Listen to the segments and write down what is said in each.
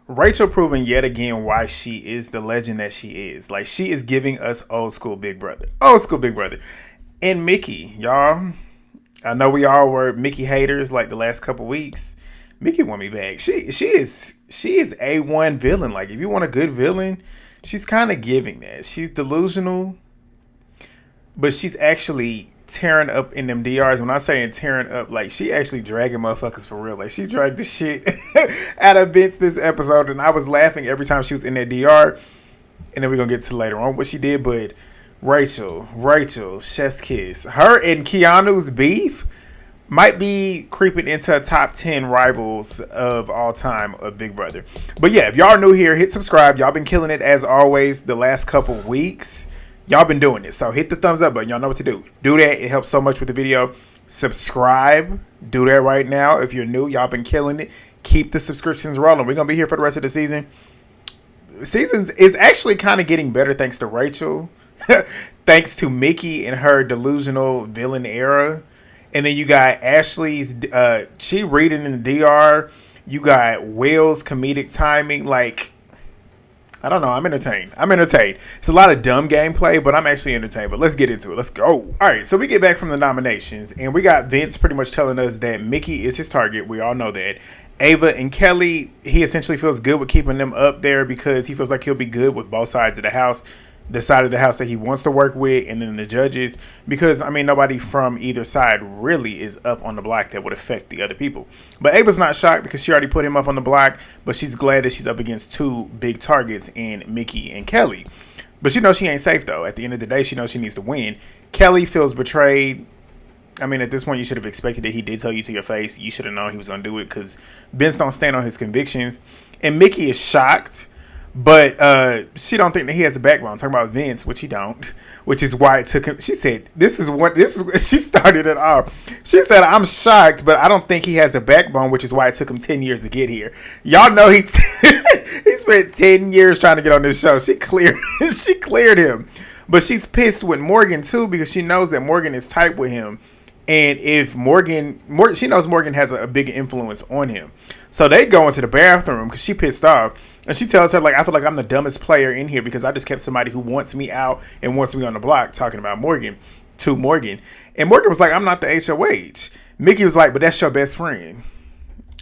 Rachel proving yet again why she is the legend that she is. Like, she is giving us old school Big Brother. Old school Big Brother. And Mickey, y'all. I know we all were Mickey haters like the last couple weeks. Mickey want me back. She is A1 villain. Like, if you want a good villain, she's kind of giving that. She's delusional, but she's actually tearing up in them DRs. When I'm saying tearing up, like, she actually dragging motherfuckers for real. Like, she dragged the shit out of Vince this episode, and I was laughing every time she was in that DR. And then we're gonna get to later on what she did, but Rachel, chef's kiss. Her and Keanu's beef might be creeping into a top 10 rivals of all time of Big Brother. But yeah, if y'all are new here, hit subscribe. Y'all been killing it as always the last couple weeks. Y'all been doing it. So hit the thumbs up button. Y'all know what to do. Do that. It helps so much with the video. Subscribe. Do that right now. If you're new, y'all been killing it. Keep the subscriptions rolling. We're going to be here for the rest of the season. The season is actually kind of getting better thanks to Rachel. Thanks to Mickey and her delusional villain era. And then you got Ashley's, she reading in the DR. You got Will's comedic timing. Like, I don't know. I'm entertained. It's a lot of dumb gameplay, but I'm actually entertained. But let's get into it. Let's go. All right. So we get back from the nominations, and we got Vince pretty much telling us that Mickey is his target. We all know that. Ava and Kelley, he essentially feels good with keeping them up there because he feels like he'll be good with both sides of the house. The side of the house that he wants to work with, and then the judges, because I mean nobody from either side really is up on the block that would affect the other people. But Ava's not shocked because she already put him up on the block, but she's glad that she's up against two big targets in Mickey and Kelley. But she knows she ain't safe though. At the end of the day, she knows she needs to win. Kelley feels betrayed. I mean, at this point, you should have expected it. He did tell you to your face. You should have known he was going to do it because Vince don't stand on his convictions. And Mickey is shocked. But she don't think that he has a backbone. Talking about Vince, which he don't, which is why it took him. She said, she started it off. She said, I'm shocked, but I don't think he has a backbone, which is why it took him 10 years to get here. Y'all know he spent 10 years trying to get on this show. She cleared him. But she's pissed with Morgan, too, because she knows that Morgan is tight with him. And if Morgan, she knows Morgan has a big influence on him. So they go into the bathroom because she pissed off. And she tells her, like, I feel like I'm the dumbest player in here because I just kept somebody who wants me out and wants me on the block, talking about Morgan to Morgan. And Morgan was like, I'm not the HOH. Mickey was like, but that's your best friend.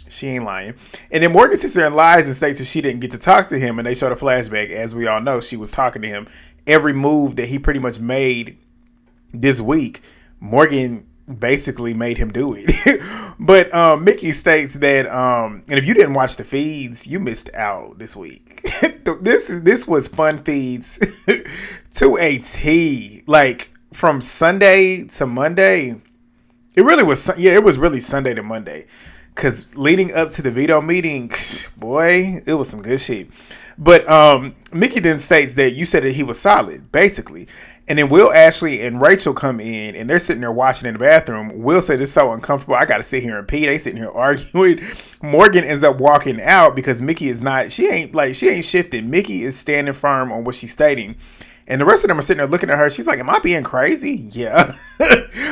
She ain't lying. And then Morgan sits there and lies and states that she didn't get to talk to him. And they showed a flashback. As we all know, she was talking to him. Every move that he pretty much made this week, Morgan basically made him do it. But Mickey states that and if you didn't watch the feeds, you missed out this week. This was fun feeds to a T. Like from Sunday to Monday. It really was. Yeah, it was really Sunday to Monday. Because leading up to the Veto meeting, boy, it was some good shit. But Mickey then states that you said that he was solid, basically. And then Will, Ashley, and Rachel come in, and they're sitting there watching in the bathroom. Will said it's so uncomfortable. I got to sit here and pee. They sitting here arguing. Morgan ends up walking out because Mickey is not. She ain't shifting. Mickey is standing firm on what she's stating. And the rest of them are sitting there looking at her. She's like, am I being crazy? Yeah.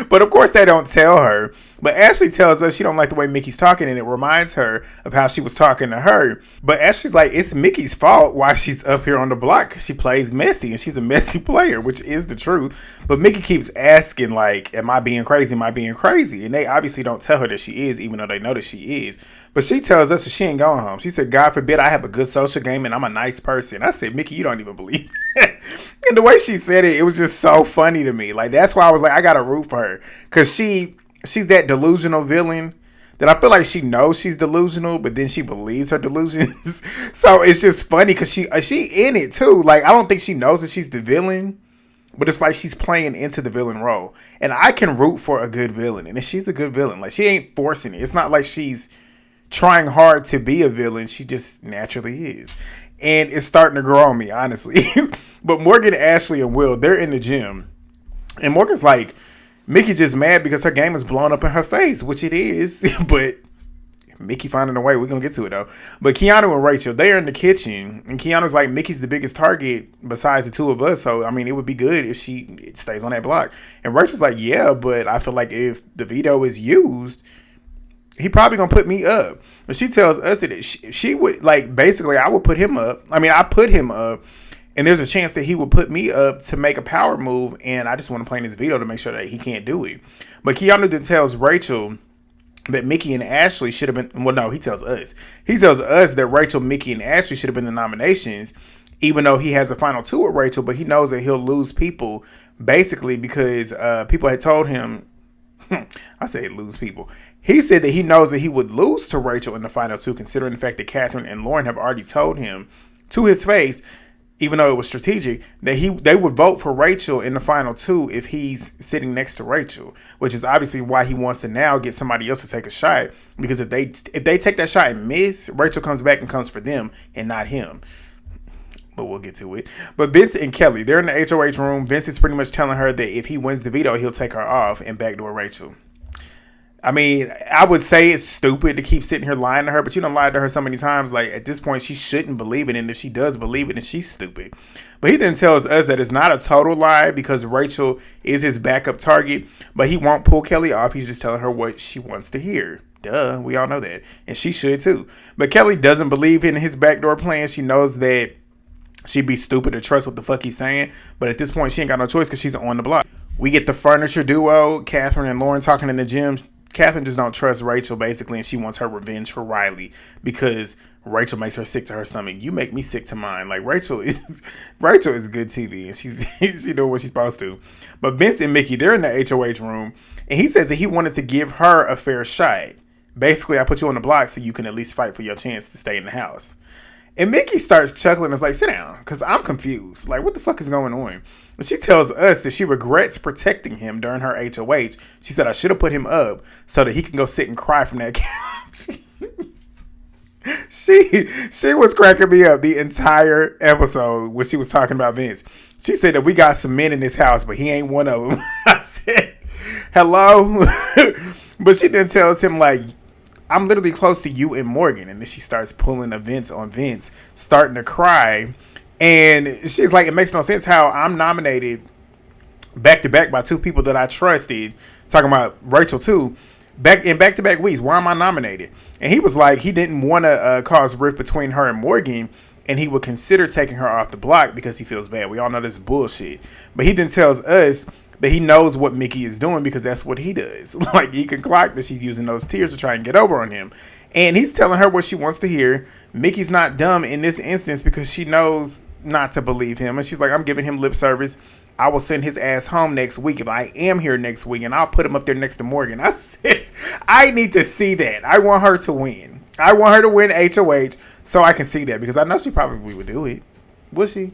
But of course they don't tell her. But Ashley tells us she don't like the way Mickey's talking, and it reminds her of how she was talking to her. But Ashley's like, it's Mickey's fault why she's up here on the block because she plays messy, and she's a messy player, which is the truth. But Mickey keeps asking, like, am I being crazy? Am I being crazy? And they obviously don't tell her that she is, even though they know that she is. But she tells us that she ain't going home. She said, God forbid I have a good social game and I'm a nice person. I said, Mickey, you don't even believe it. And the way she said it, it was just so funny to me. Like, that's why I was like, I got to root for her. Because she's that delusional villain that I feel like she knows she's delusional, but then she believes her delusions. So it's just funny because she in it too. Like, I don't think she knows that she's the villain, but it's like she's playing into the villain role. And I can root for a good villain. And if she's a good villain, like, she ain't forcing it. It's not like she's trying hard to be a villain. She just naturally is. And it's starting to grow on me, honestly. But Morgan, Ashley, and Will, they're in the gym. And Morgan's like, Mickey just mad because her game is blown up in her face, which it is. But Mickey finding a way. We're going to get to it, though. But Keanu and Rachel, they're in the kitchen. And Keanu's like, Mickey's the biggest target besides the two of us. So, I mean, it would be good if she stays on that block. And Rachel's like, yeah, but I feel like if the veto is used, he probably gonna put me up. But she tells us that she would, like, basically I would put him up. I mean, I put him up, and there's a chance that he would put me up to make a power move, and I just want to play in this veto to make sure that he can't do it. But Keanu then tells Rachel that Mickey and Ashley should have been, well, no, he tells us that Rachel, Mickey, and Ashley should have been the nominations, even though he has a final two with Rachel, but he knows that he'll lose people, basically because people had told him, I say lose people. He said that he knows that he would lose to Rachel in the final two, considering the fact that Katherine and Lauren have already told him to his face, even though it was strategic, that they would vote for Rachel in the final two if he's sitting next to Rachel, which is obviously why he wants to now get somebody else to take a shot, because if they take that shot and miss, Rachel comes back and comes for them and not him. But we'll get to it. But Vince and Kelley, they're in the HOH room. Vince is pretty much telling her that if he wins the veto, he'll take her off and backdoor Rachel. I mean, I would say it's stupid to keep sitting here lying to her, but you done lied to her so many times. Like, at this point, she shouldn't believe it, and if she does believe it, then she's stupid. But he then tells us that it's not a total lie because Rachel is his backup target, but he won't pull Kelley off. He's just telling her what she wants to hear. Duh, we all know that, and she should too. But Kelley doesn't believe in his backdoor plan. She knows that she'd be stupid to trust what the fuck he's saying, but at this point, she ain't got no choice because she's on the block. We get the furniture duo, Katherine and Lauren, talking in the gym. Katherine just don't trust Rachel, basically, and she wants her revenge for Riley because Rachel makes her sick to her stomach. You make me sick to mine. Like, Rachel is good TV, and she's doing what she's supposed to. But Vince and Mickey, they're in the HOH room, and he says that he wanted to give her a fair shot. Basically, I put you on the block so you can at least fight for your chance to stay in the house. And Mickey starts chuckling and is like, sit down, because I'm confused. Like, what the fuck is going on? And she tells us that she regrets protecting him during her HOH. She said, I should have put him up so that he can go sit and cry from that couch. She was cracking me up the entire episode when she was talking about Vince. She said that we got some men in this house, but he ain't one of them. I said, hello? But she then tells him, like, I'm literally close to you and Morgan. And then she starts pulling events on Vince, starting to cry. And she's like, it makes no sense how I'm nominated back to back by two people that I trusted. Talking about Rachel too. In back-to-back weeks, why am I nominated? And he was like, he didn't want to cause rift between her and Morgan, and he would consider taking her off the block because he feels bad. We all know this is bullshit. But he then tells us that he knows what Mickey is doing because that's what he does. Like, he can clock that she's using those tears to try and get over on him. And he's telling her what she wants to hear. Mickey's not dumb in this instance because she knows not to believe him. And she's like, I'm giving him lip service. I will send his ass home next week if I am here next week, and I'll put him up there next to Morgan. I said, I need to see that. I want her to win. I want her to win HOH so I can see that because I know she probably would do it. Would she?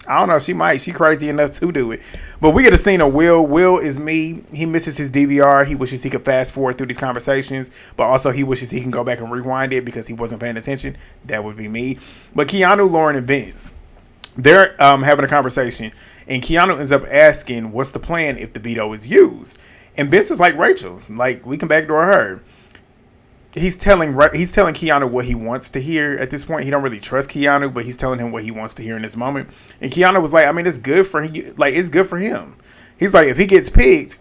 I don't know. She might. She crazy enough to do it. But we get a scene of Will. Will is me. He misses his DVR. He wishes he could fast forward through these conversations, but also he wishes he can go back and rewind it because he wasn't paying attention. That would be me. But Keanu, Lauren, and Vince, they're having a conversation, and Keanu ends up asking, what's the plan if the veto is used? And Vince is like, Rachel, like, we can backdoor her. He's telling Keanu what he wants to hear at this point. He don't really trust Keanu, but he's telling him what he wants to hear in this moment. And Keanu was like, I mean, it's good for him. He's like, if he gets picked,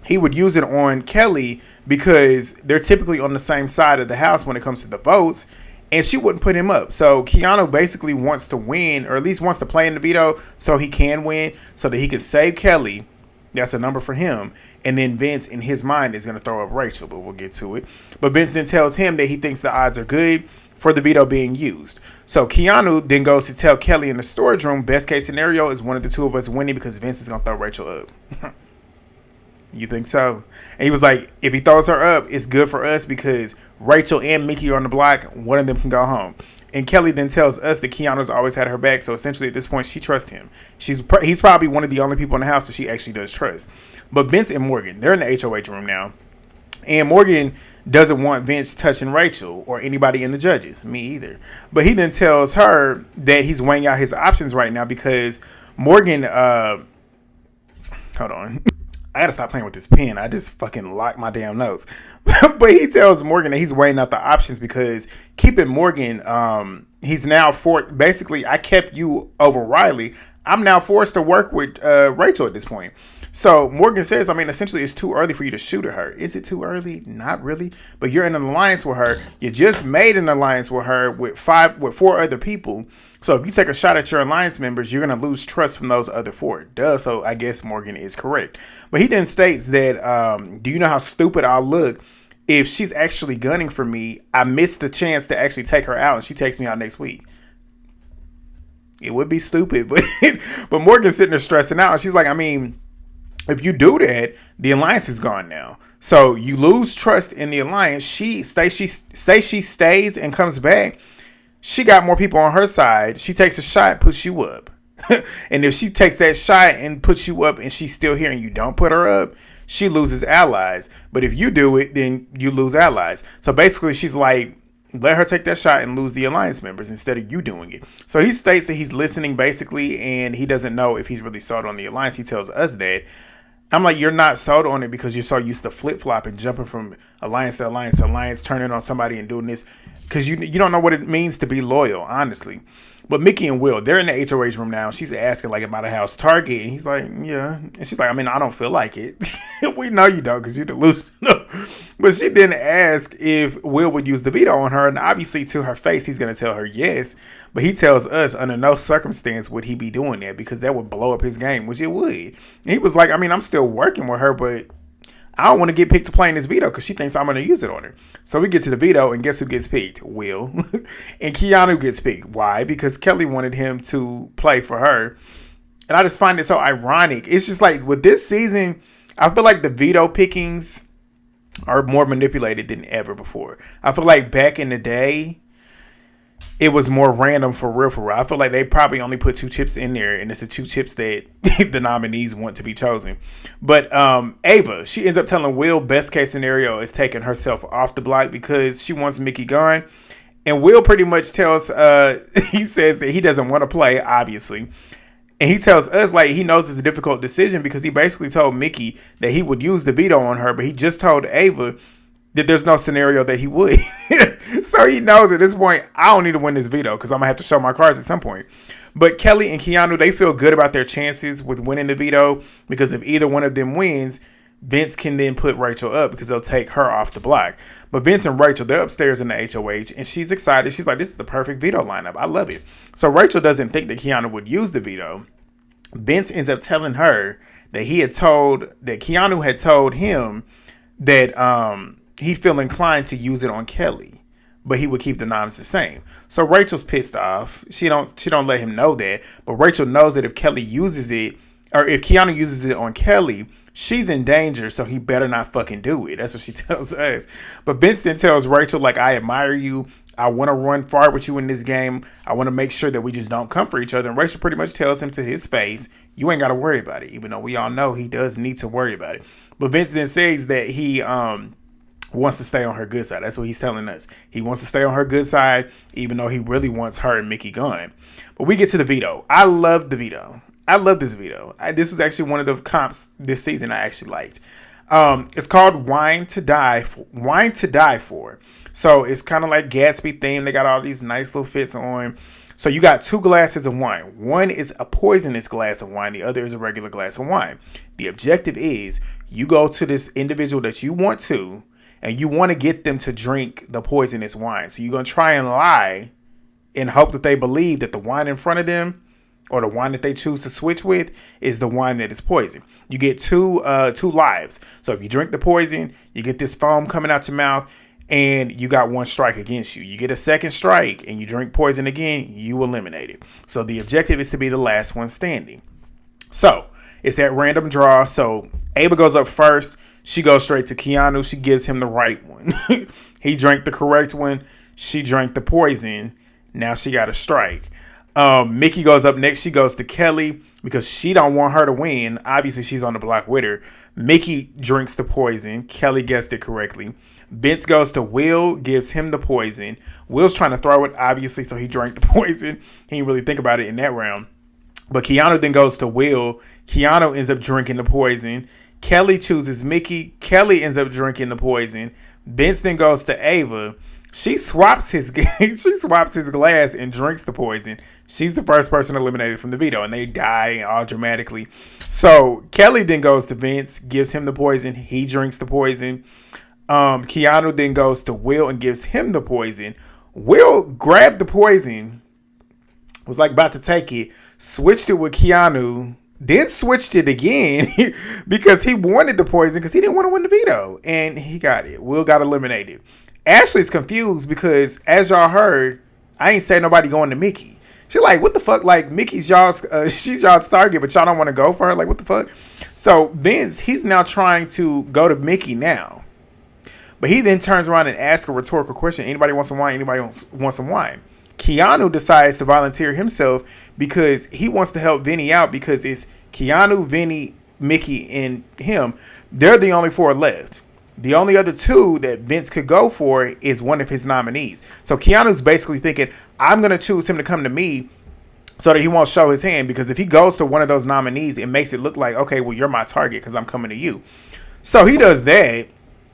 he would use it on Kelley because they're typically on the same side of the house when it comes to the votes. And she wouldn't put him up. So Keanu basically wants to win, or at least wants to play in the veto so he can win, so that he can save Kelley. That's a number for him. And then Vince, in his mind, is going to throw up Rachel, but we'll get to it. But Vince then tells him that he thinks the odds are good for the veto being used. So Keanu then goes to tell Kelley in the storage room, best case scenario is one of the two of us winning because Vince is going to throw Rachel up. You think so? And he was like, if he throws her up, it's good for us because Rachel and Mickey are on the block. One of them can go home. And Kelley then tells us that Keanu's always had her back. So essentially at this point, she trusts him. He's probably one of the only people in the house that she actually does trust. But Vince and Morgan, they're in the HOH room now. And Morgan doesn't want Vince touching Rachel or anybody in the judges. Me either. But he then tells her that he's weighing out his options right now because Morgan, hold on. I gotta stop playing with this pen. I just fucking locked my damn notes. But he tells Morgan that he's weighing out the options because keeping Morgan, he's now basically, I kept you over Riley. I'm now forced to work with Rachel at this point. So Morgan says, I mean, essentially, it's too early for you to shoot at her. Is it too early? Not really. But you're in an alliance with her. You just made an alliance with her with four other people. So if you take a shot at your alliance members, you're gonna lose trust from those other four. Duh. So I guess Morgan is correct. But he then states that, do you know how stupid I'll look if she's actually gunning for me? I missed the chance to actually take her out, and she takes me out next week. It would be stupid, but Morgan's sitting there stressing out. She's like, I mean, if you do that, the alliance is gone now. So you lose trust in the alliance. She stays and comes back. She got more people on her side. She takes a shot, puts you up. And if she takes that shot and puts you up and she's still here and you don't put her up, she loses allies. But if you do it, then you lose allies. So basically she's like, let her take that shot and lose the alliance members instead of you doing it. So he states that he's listening basically, and he doesn't know if he's really sold on the alliance. He tells us that. I'm like, you're not sold on it because you're so used to flip-flop and jumping from alliance to alliance to alliance, turning on somebody and doing this because you don't know what it means to be loyal, honestly. But Mickey and Will, they're in the HOH room now. She's asking like about a house Target, and he's like, yeah. And she's like, I mean, I don't feel like it. We know you don't because you're delusional. But she then asked if Will would use the veto on her, and obviously to her face, he's going to tell her yes. But he tells us under no circumstance would he be doing that because that would blow up his game, which it would. And he was like, I mean, I'm still working with her, but I don't want to get picked to play in this veto because she thinks I'm going to use it on her. So we get to the veto, and guess who gets picked? Will. And Keanu gets picked. Why? Because Kelley wanted him to play for her. And I just find it so ironic. It's just like with this season, I feel like the veto pickings are more manipulated than ever before. I feel like back in the day, it was more random for real. I feel like they probably only put 2 chips in there, and it's the 2 chips that the nominees want to be chosen. But Ava, she ends up telling Will best case scenario is taking herself off the block because she wants Mickey gone. And Will pretty much tells, he says that he doesn't want to play, obviously. And he tells us like he knows it's a difficult decision because he basically told Mickey that he would use the veto on her, but he just told Ava that there's no scenario that he would. So he knows at this point, I don't need to win this veto because I'm going to have to show my cards at some point. But Kelley and Keanu, they feel good about their chances with winning the veto because if either one of them wins, Vince can then put Rachel up because they'll take her off the block. But Vince and Rachel, they're upstairs in the HOH, and she's excited. She's like, this is the perfect veto lineup. I love it. So Rachel doesn't think that Keanu would use the veto. Vince ends up telling her that Keanu had told him that he'd feel inclined to use it on Kelley, but he would keep the noms the same. So Rachel's pissed off. She don't let him know that, but Rachel knows that if Kelley uses it, or if Keanu uses it on Kelley, she's in danger, so he better not fucking do it. That's what she tells us. But Vince then tells Rachel, like, I admire you. I want to run far with you in this game. I want to make sure that we just don't come for each other. And Rachel pretty much tells him to his face, you ain't got to worry about it, even though we all know he does need to worry about it. But Vince then says that he wants to stay on her good side. That's what he's telling us. He wants to stay on her good side, even though he really wants her and Mickey gone. But we get to the veto. I love the veto. I love this veto. This was actually one of the comps this season I actually liked. It's called Wine to Die For. So it's kind of like Gatsby theme. They got all these nice little fits on. So you got 2 glasses of wine. One is a poisonous glass of wine. The other is a regular glass of wine. The objective is you go to this individual that you want to, and you want to get them to drink the poisonous wine. So you're going to try and lie and hope that they believe that the wine in front of them or the wine that they choose to switch with is the wine that is poison. You get two lives. So if you drink the poison, you get this foam coming out your mouth, and you got 1 strike against you. You get a second strike and you drink poison again, you eliminate it. So the objective is to be the last one standing. So it's that random draw. So Ava goes up first. She goes straight to Keanu. She gives him the right one. He drank the correct one. She drank the poison. Now she got a strike. Mickey goes up next. She goes to Kelley because she don't want her to win. Obviously, she's on the block with her. Mickey drinks the poison. Kelley guessed it correctly. Vince goes to Will, gives him the poison. Will's trying to throw it, obviously, so he drank the poison. He didn't really think about it in that round. But Keanu then goes to Will. Keanu ends up drinking the poison. Kelley chooses Mickey. Kelley ends up drinking the poison. Vince then goes to Ava. She swaps his she swaps his glass and drinks the poison. She's the first person eliminated from the veto, and they die all dramatically. So Kelley then goes to Vince, gives him the poison. He drinks the poison. Keanu then goes to Will and gives him the poison. Will grabbed the poison, was like about to take it, switched it with Keanu, then switched it again because he wanted the poison because he didn't want to win the veto, and he got it. Will got eliminated. Ashley's confused because, as y'all heard, I ain't say nobody going to Mickey. She like, what the fuck? Like, Mickey's y'all's, she's y'all's target, but y'all don't want to go for her? Like, what the fuck? So Vince, he's now trying to go to Mickey now. But he then turns around and asks a rhetorical question. Anybody want some wine? Anybody want some wine? Keanu decides to volunteer himself because he wants to help Vinny out because it's Keanu, Vinny, Mickey, and him. They're the only four left. The only other two that Vince could go for is one of his nominees. So Keanu's basically thinking, I'm going to choose him to come to me so that he won't show his hand, because if he goes to one of those nominees, it makes it look like, okay, well, you're my target because I'm coming to you. So he does that.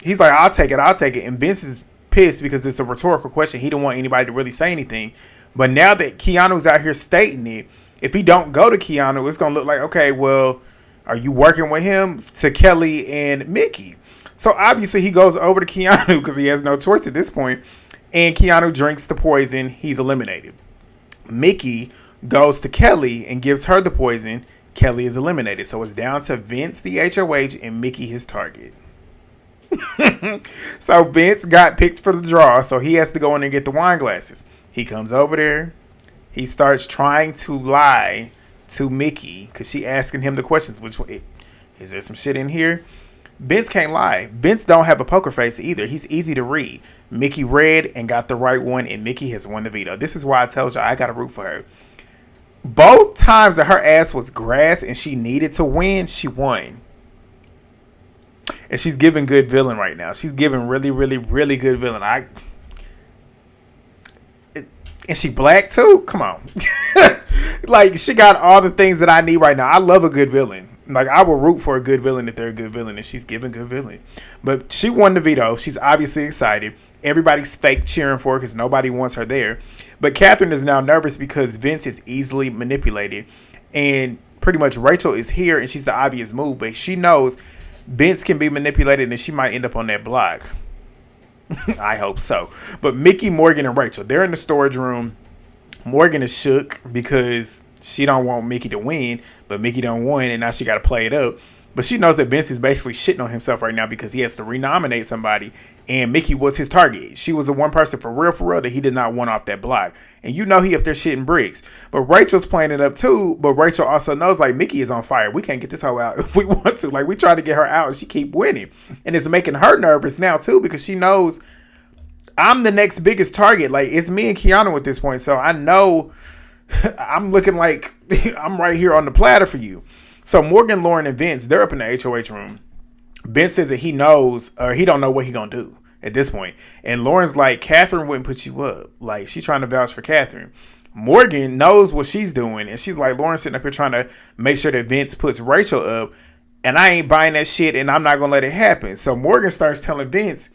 He's like, I'll take it. And Vince is pissed because it's a rhetorical question. He didn't want anybody to really say anything. But now that Keanu's out here stating it, if he don't go to Keanu, it's going to look like, okay, well, are you working with him? To Kelley and Mickey. So obviously he goes over to Keanu because he has no choice at this point. And Keanu drinks the poison. He's eliminated. Mickey goes to Kelley and gives her the poison. Kelley is eliminated. So it's down to Vince, the HOH, and Mickey, his target. So Vince got picked for the draw. So he has to go in and get the wine glasses. He comes over there. He starts trying to lie to Mickey because she asking him the questions. Which way? Is there some shit in here? Vince can't lie. Vince don't have a poker face either. He's easy to read. Mickey read and got the right one, and Mickey has won the veto. This is why I told you I got to root for her. Both times that her ass was grass and she needed to win, she won. And she's giving good villain right now. She's giving really, really, really good villain. And she black too? Come on. Like, she got all the things that I need right now. I love a good villain. Like, I will root for a good villain if they're a good villain, and she's giving good villain. But she won the veto. She's obviously excited. Everybody's fake cheering for her because nobody wants her there. But Katherine is now nervous because Vince is easily manipulated. And pretty much Rachel is here, and she's the obvious move. But she knows Vince can be manipulated, and she might end up on that block. I hope so. But Mickey, Morgan, and Rachel, they're in the storage room. Morgan is shook because she don't want Mickey to win, but Mickey don't win, and now she got to play it up. But she knows that Vince is basically shitting on himself right now because he has to renominate somebody, and Mickey was his target. She was the one person for real that he did not want off that block. And you know he up there shitting bricks. But Rachel's playing it up too, but Rachel also knows, like, Mickey is on fire. We can't get this hoe out if we want to. Like, we try to get her out, and she keep winning. And it's making her nervous now too because she knows I'm the next biggest target. Like, it's me and Keanu at this point, so I know I'm looking like I'm right here on the platter for you. So Morgan, Lauren, and Vince, they're up in the HOH room. Vince says that he knows, or he don't know what he gonna do at this point. And Lauren's like, Katherine wouldn't put you up. Like, she's trying to vouch for Katherine. Morgan knows what she's doing, and she's like, Lauren's sitting up here trying to make sure that Vince puts Rachel up, and I ain't buying that shit, and I'm not gonna let it happen. So Morgan starts telling Vince,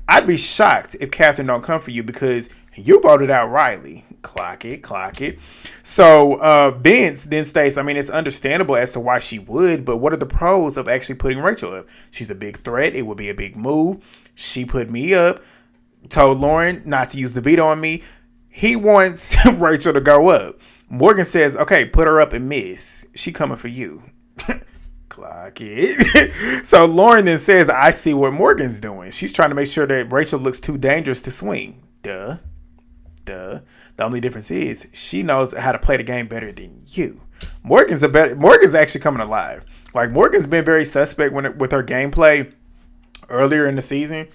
I'd be shocked if Katherine don't come for you because you voted out Riley. Clock it. So Vince then states, I mean, it's understandable as to why she would, but what are the pros of actually putting Rachel up? She's a big threat. It would be a big move. She put me up, told Lauren not to use the veto on me. He wants Rachel to go up. Morgan says, okay, put her up and miss. She coming for you. Clock it. So Lauren then says, I see what Morgan's doing. She's trying to make sure that Rachel looks too dangerous to swing. Duh. The only difference is she knows how to play the game better than you. Morgan's actually coming alive. Like, Morgan's been very suspect with her gameplay earlier in the season.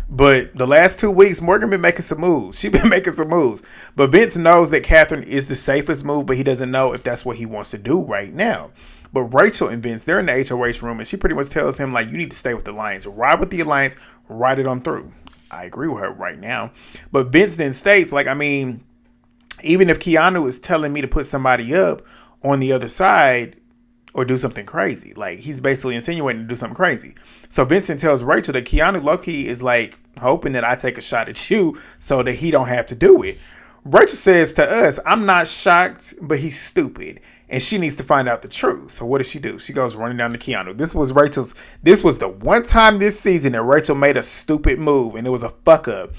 But the last 2 weeks, Morgan been making some moves. She's been making some moves. But Vince knows that Katherine is the safest move, but he doesn't know if that's what he wants to do right now. But Rachel and Vince, they're in the HOH room, and she pretty much tells him, like, you need to stay with the Alliance. Ride with the Alliance. Ride it on through. I agree with her right now. But Vince then states, like, I mean, even if Keanu is telling me to put somebody up on the other side or do something crazy, like, he's basically insinuating to do something crazy. So Vincent tells Rachel that Keanu low-key is like hoping that I take a shot at you so that he don't have to do it. Rachel says to us, I'm not shocked, but he's stupid. And she needs to find out the truth. So what does she do? She goes running down to Keanu. This was the one time this season that Rachel made a stupid move, and it was a fuck up.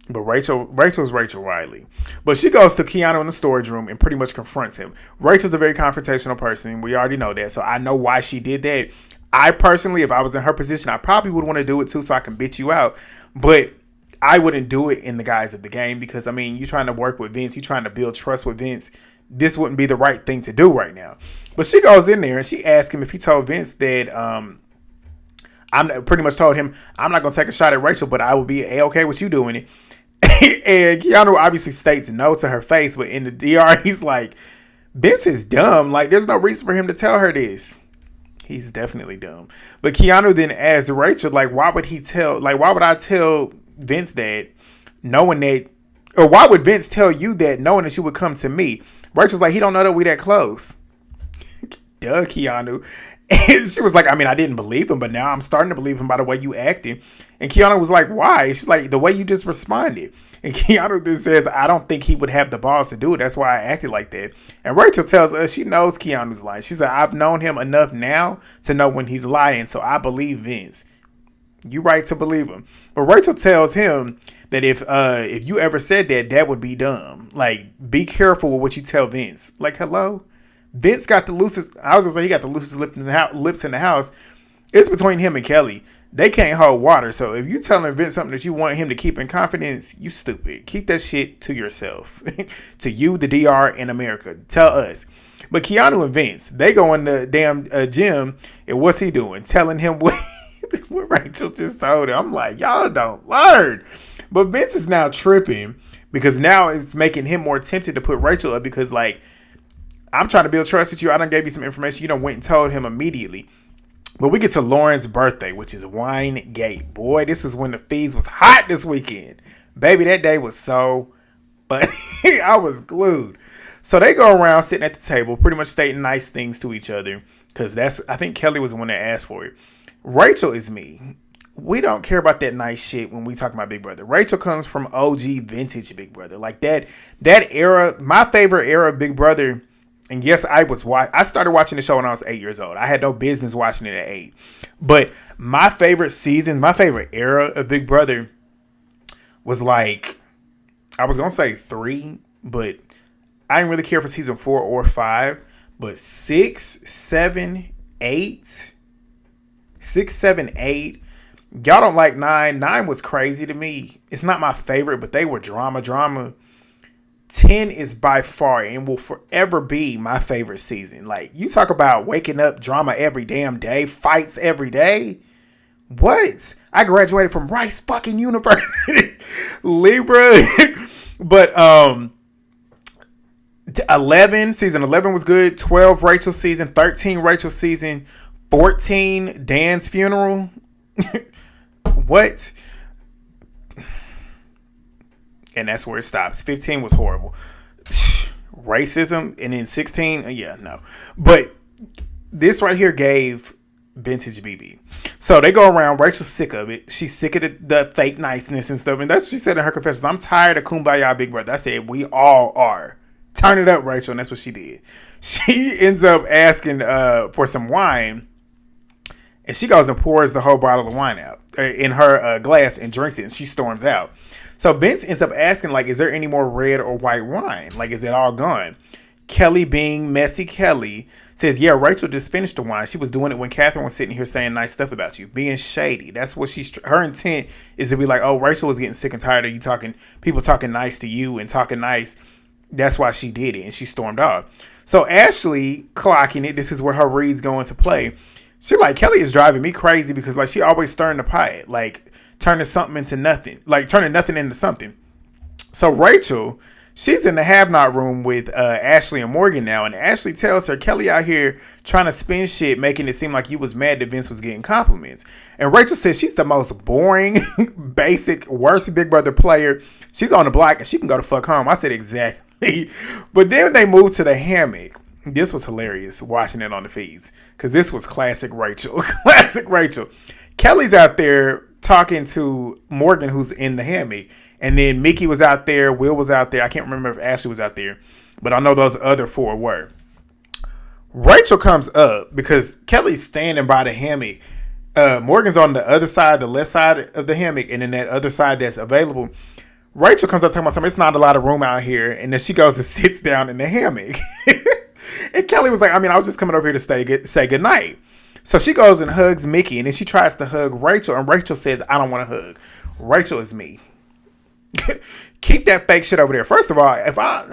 But Rachel's Rachel Riley. But she goes to Keanu in the storage room and pretty much confronts him. Rachel's a very confrontational person. We already know that. So I know why she did that. I personally, if I was in her position, I probably would want to do it too so I can bitch you out. But I wouldn't do it in the guise of the game because, I mean, you're trying to work with Vince. You're trying to build trust with Vince. This wouldn't be the right thing to do right now. But she goes in there and she asks him if he told Vince that I'm pretty much told him, I'm not going to take a shot at Rachel, but I will be A-okay with you doing it. And Keanu obviously states no to her face, but in the DR, he's like, Vince is dumb. Like, there's no reason for him to tell her this. He's definitely dumb. But Keanu then asks Rachel, like, why would I tell Vince that knowing that, or why would Vince tell you that knowing that you would come to me? Rachel's like, he don't know that we that close. Duh, Keanu. And she was like, I mean, I didn't believe him, but now I'm starting to believe him by the way you acted. And Keanu was like, why? She's like, the way you just responded. And Keanu then says, I don't think he would have the balls to do it. That's why I acted like that. And Rachel tells us she knows Keanu's lying. She said, I've known him enough now to know when he's lying, so I believe Vince. You right to believe him. But Rachel tells him that if you ever said that, that would be dumb. Like, be careful with what you tell Vince. Like, hello? Vince got the loosest, I was going to say he got the loosest lips in the house. It's between him and Kelley. They can't hold water. So if you telling Vince something that you want him to keep in confidence, you stupid. Keep that shit to yourself. To you, the DR, and America. Tell us. But Keanu and Vince, they go in the damn gym, and what's he doing? Telling him what Rachel just told him. I'm like, y'all don't learn. But Vince is now tripping because now it's making him more tempted to put Rachel up because, like, I'm trying to build trust with you. I done gave you some information. You done went and told him immediately. But we get to Lauren's birthday, which is Wine Gate. Boy, this is when the fees was hot this weekend. Baby, that day was so funny. I was glued. So they go around sitting at the table, pretty much stating nice things to each other. Because I think Kelley was the one that asked for it. Rachel is me. We don't care about that nice shit when we talk about Big Brother. Rachel comes from OG vintage Big Brother. Like that era, my favorite era of Big Brother. And yes, I started watching the show when I was 8 years old. I had no business watching it at 8. But my favorite seasons, my favorite era of Big Brother was like, I was going to say 3, but I didn't really care for season 4 or 5. But 6, 7, 8. 6, 7, 8. Y'all don't like 9. 9 was crazy to me. It's not my favorite, but they were drama. 10 is by far and will forever be my favorite season. Like, you talk about waking up drama every damn day, fights every day. What? I graduated from Rice fucking University. Libra. But 11, season 11 was good. 12, Rachel season. 13, Rachel season. 14, Dan's funeral. What? And that's where it stops. 15 was horrible. Racism. And then 16, yeah, no. But this right here gave vintage BB. So they go around. Rachel's sick of it. She's sick of the fake niceness and stuff. And that's what she said in her confession. I'm tired of Kumbaya Big Brother. I said, we all are. Turn it up, Rachel. And that's what she did. She ends up asking for some wine. And she goes and pours the whole bottle of wine out in her glass and drinks it. And she storms out. So Vince ends up asking, like, is there any more red or white wine? Like, is it all gone? Kelley, being messy Kelley, says, yeah, Rachel just finished the wine. She was doing it when Katherine was sitting here saying nice stuff about you. Being shady. That's what her intent is, to be like, oh, Rachel was getting sick and tired of you people talking nice to you and talking nice. That's why she did it. And she stormed off. So Ashley, clocking it, this is where her reads go into play. She like, Kelley is driving me crazy because, like, she always stirring the pot. Like, turning something into nothing. Like, turning nothing into something. So Rachel, she's in the have-not room with Ashley and Morgan now. And Ashley tells her, Kelley out here trying to spin shit, making it seem like you was mad that Vince was getting compliments. And Rachel says she's the most boring, basic, worst Big Brother player. She's on the block and she can go to fuck home. I said, exactly. But then they moved to the hammock. This was hilarious watching it on the feeds. Because this was classic Rachel. Classic Rachel. Kelley's out there talking to Morgan, who's in the hammock. And then Mickey was out there. Will was out there. I can't remember if Ashley was out there. But I know those other four were. Rachel comes up because Kelley's standing by the hammock. Morgan's on the other side, the left side of the hammock. And then that other side that's available. Rachel comes up talking about something. It's not a lot of room out here. And then she goes and sits down in the hammock. And Kelley was like, I mean, I was just coming over here to say goodnight. So she goes and hugs Mickey. And then she tries to hug Rachel. And Rachel says, I don't want to hug. Rachel is me. Keep that fake shit over there. First of all, if I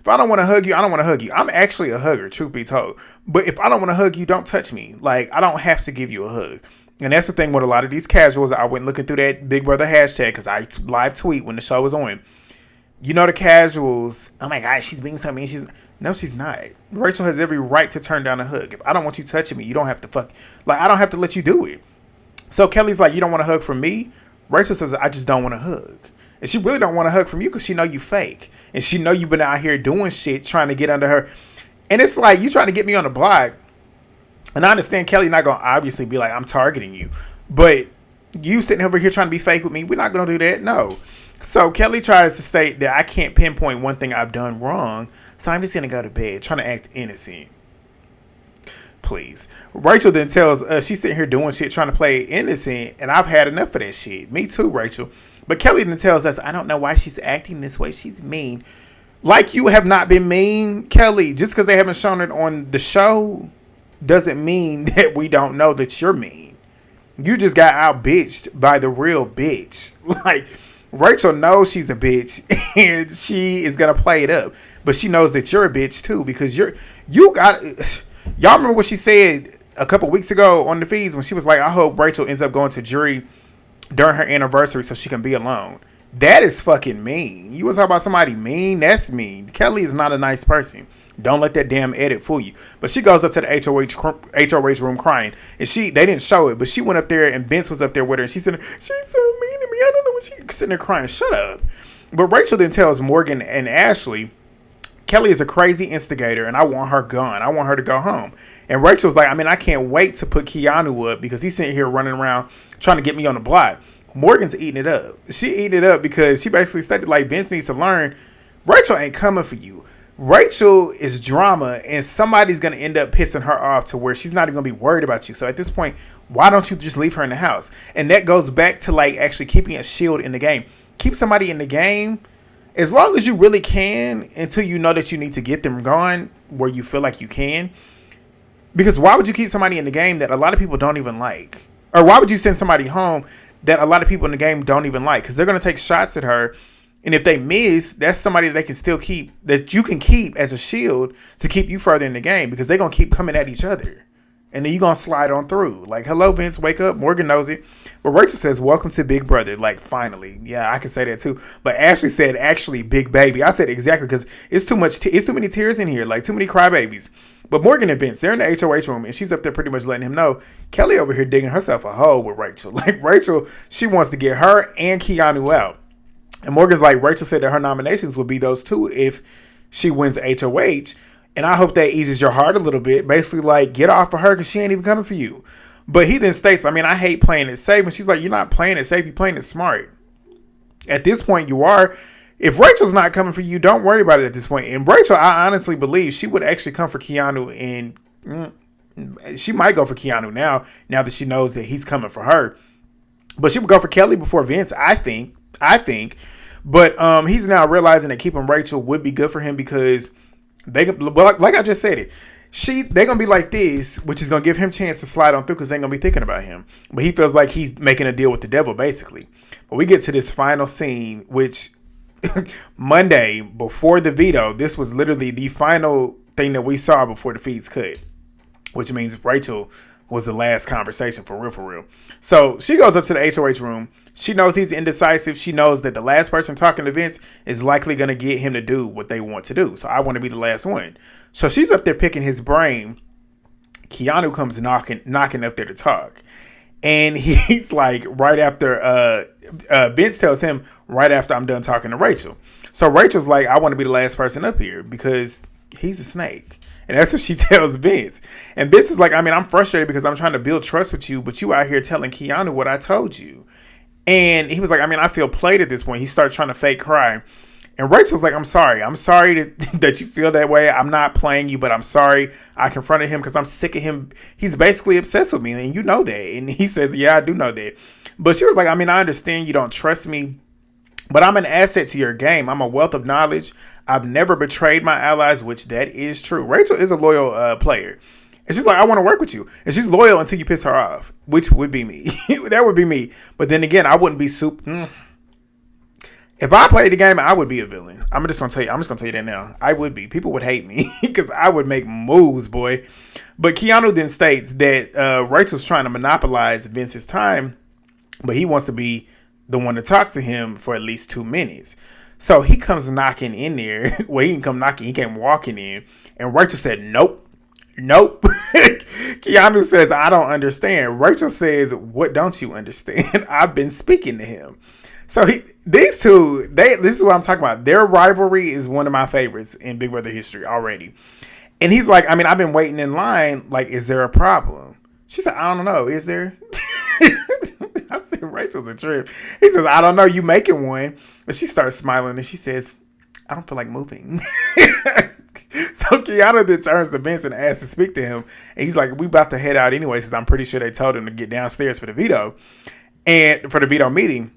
don't want to hug you, I don't want to hug you. I'm actually a hugger, truth be told. But if I don't want to hug you, don't touch me. Like, I don't have to give you a hug. And that's the thing with a lot of these casuals. I went looking through that Big Brother hashtag because I live tweet when the show was on. You know the casuals, oh my God, she's being so mean. No, she's not. Rachel has every right to turn down a hug. If I don't want you touching me, you don't have to I don't have to let you do it. So Kelley's like, you don't want a hug from me? Rachel says, I just don't want a hug. And she really don't want a hug from you because she know you fake. And she know you've been out here doing shit, trying to get under her. And it's like, you trying to get me on the block. And I understand Kelley not going to obviously be like, I'm targeting you. But you sitting over here trying to be fake with me, we're not going to do that. No. So Kelley tries to say that I can't pinpoint one thing I've done wrong. So I'm just going to go to bed, trying to act innocent. Please. Rachel then tells us she's sitting here doing shit, trying to play innocent. And I've had enough of that shit. Me too, Rachel. But Kelley then tells us, I don't know why she's acting this way. She's mean. Like you have not been mean, Kelley. Just because they haven't shown it on the show doesn't mean that we don't know that you're mean. You just got out bitched by the real bitch. Like, Rachel knows she's a bitch and she is going to play it up. But she knows that you're a bitch too because you got... Y'all remember what she said a couple weeks ago on the feeds when she was like, I hope Rachel ends up going to jury during her anniversary so she can be alone. That is fucking mean. You was talking about somebody mean? That's mean. Kelley is not a nice person. Don't let that damn edit fool you. But she goes up to the HOH room crying. And they didn't show it, but she went up there and Vince was up there with her. And she said, she's so mean to me. I don't know what she's sitting there crying. Shut up. But Rachel then tells Morgan and Ashley, Kelley is a crazy instigator and I want her gone. I want her to go home. And Rachel's like, I mean, I can't wait to put Keanu up because he's sitting here running around trying to get me on the block. Morgan's eating it up. She eating it up because she basically stated like Vince needs to learn Rachel ain't coming for you. Rachel is drama and somebody's going to end up pissing her off to where she's not even going to be worried about you. So at this point, why don't you just leave her in the house? And that goes back to like actually keeping a shield in the game. Keep somebody in the game as long as you really can until you know that you need to get them gone where you feel like you can. Because why would you keep somebody in the game that a lot of people don't even like? Or why would you send somebody home that a lot of people in the game don't even like? Because they're going to take shots at her. And if they miss, that's somebody that they can still keep, that you can keep as a shield to keep you further in the game. Because they're going to keep coming at each other. And then you're going to slide on through. Like, hello, Vince, wake up. Morgan knows it. But Rachel says, welcome to Big Brother. Like, finally. Yeah, I can say that too. But Ashley said, actually, Big Baby. I said exactly because it's too much. It's too many tears in here. Like, too many crybabies. But Morgan and Vince, they're in the HOH room. And she's up there pretty much letting him know, Kelley over here digging herself a hole with Rachel. Like, Rachel, she wants to get her and Keanu out. And Morgan's like, Rachel said that her nominations would be those two if she wins HOH. And I hope that eases your heart a little bit. Basically, like, get off of her because she ain't even coming for you. But he then states, I mean, I hate playing it safe. And she's like, you're not playing it safe. You're playing it smart. At this point, you are. If Rachel's not coming for you, don't worry about it at this point. And Rachel, I honestly believe she would actually come for Keanu. And she might go for Keanu now that she knows that he's coming for her. But she would go for Kelley before Vince, I think. But he's now realizing that keeping Rachel would be good for him because like I just said it, they're gonna be like this, which is gonna give him a chance to slide on through because they're gonna be thinking about him. But he feels like he's making a deal with the devil, basically. But we get to this final scene, which Monday before the veto, this was literally the final thing that we saw before the feeds cut, which means Rachel was the last conversation for real. So she goes up to the HOH room. She knows he's indecisive. She knows that the last person talking to Vince is likely going to get him to do what they want to do. So I want to be the last one. So she's up there picking his brain. Keanu comes knocking up there to talk. And he's like, right after, Vince tells him, right after I'm done talking to Rachel. So Rachel's like, I want to be the last person up here because he's a snake. And that's what she tells Vince. And Vince is like, I mean, I'm frustrated because I'm trying to build trust with you, but you out here telling Keanu what I told you. And he was like, I mean, I feel played at this point. He started trying to fake cry. And Rachel's like, I'm sorry. I'm sorry that you feel that way. I'm not playing you, but I'm sorry. I confronted him because I'm sick of him. He's basically obsessed with me, and you know that. And he says, yeah, I do know that. But she was like, I mean, I understand you don't trust me, but I'm an asset to your game. I'm a wealth of knowledge. I've never betrayed my allies, which that is true. Rachel is a loyal player. And she's like, I want to work with you. And she's loyal until you piss her off, which would be me. That would be me. But then again, I wouldn't be super... If I played the game, I would be a villain. I'm just gonna tell you that now. I would be. People would hate me because I would make moves, boy. But Keanu then states that Rachel's trying to monopolize Vince's time, but he wants to be the one to talk to him for at least 2 minutes. So he comes knocking in there. Well, he didn't come knocking. He came walking in, and Rachel said, "Nope." Keanu says, I don't understand. Rachel says, what don't you understand? I've been speaking to him. So these two, this is what I'm talking about. Their rivalry is one of my favorites in Big Brother history already. And he's like, I mean, I've been waiting in line. Like, is there a problem? She said, I don't know. Is there? I said, Rachel's a trip. He says, I don't know. You making one. But she starts smiling and she says, I don't feel like moving. So Keanu then turns to Vince and asks to speak to him. And he's like, we about to head out anyway, since I'm pretty sure they told him to get downstairs for the veto. And for the veto meeting.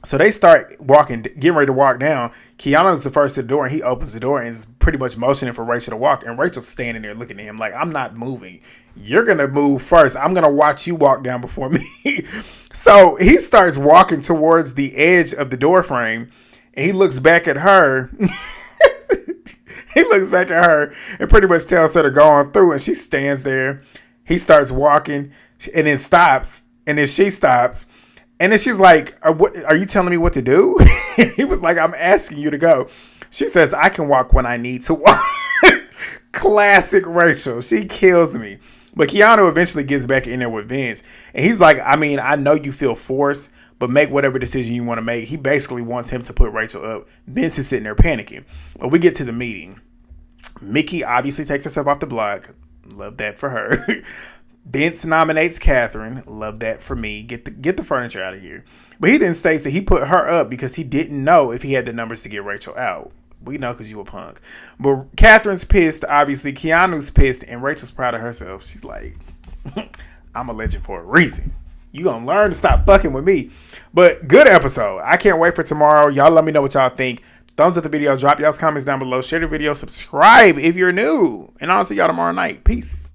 So they start getting ready to walk down. Keanu's the first to the door, and he opens the door and is pretty much motioning for Rachel to walk. And Rachel's standing there looking at him like, I'm not moving. You're going to move first. I'm going to watch you walk down before me. So he starts walking towards the edge of the door frame, and he looks back at her. He looks back at her and pretty much tells her to go on through, and she stands there. He starts walking and then stops, and then she stops. And then she's like, are you telling me what to do? He was like, I'm asking you to go. She says, I can walk when I need to walk. Classic Rachel. She kills me. But Keanu eventually gets back in there with Vince. And he's like, I mean, I know you feel forced, but make whatever decision you want to make. He basically wants him to put Rachel up. Vince is sitting there panicking. But we get to the meeting. Mickey obviously takes herself off the block. Love that for her. Vince nominates Katherine. Love that for me. Get the furniture out of here. But he then states that he put her up because he didn't know if he had the numbers to get Rachel out. We know because you a punk. But Katherine's pissed. Obviously, Keanu's pissed. And Rachel's proud of herself. She's like, I'm a legend for a reason. You gonna learn to stop fucking with me. But good episode. I can't wait for tomorrow. Y'all let me know what y'all think. Thumbs up the video. Drop y'all's comments down below. Share the video. Subscribe if you're new. And I'll see y'all tomorrow night. Peace.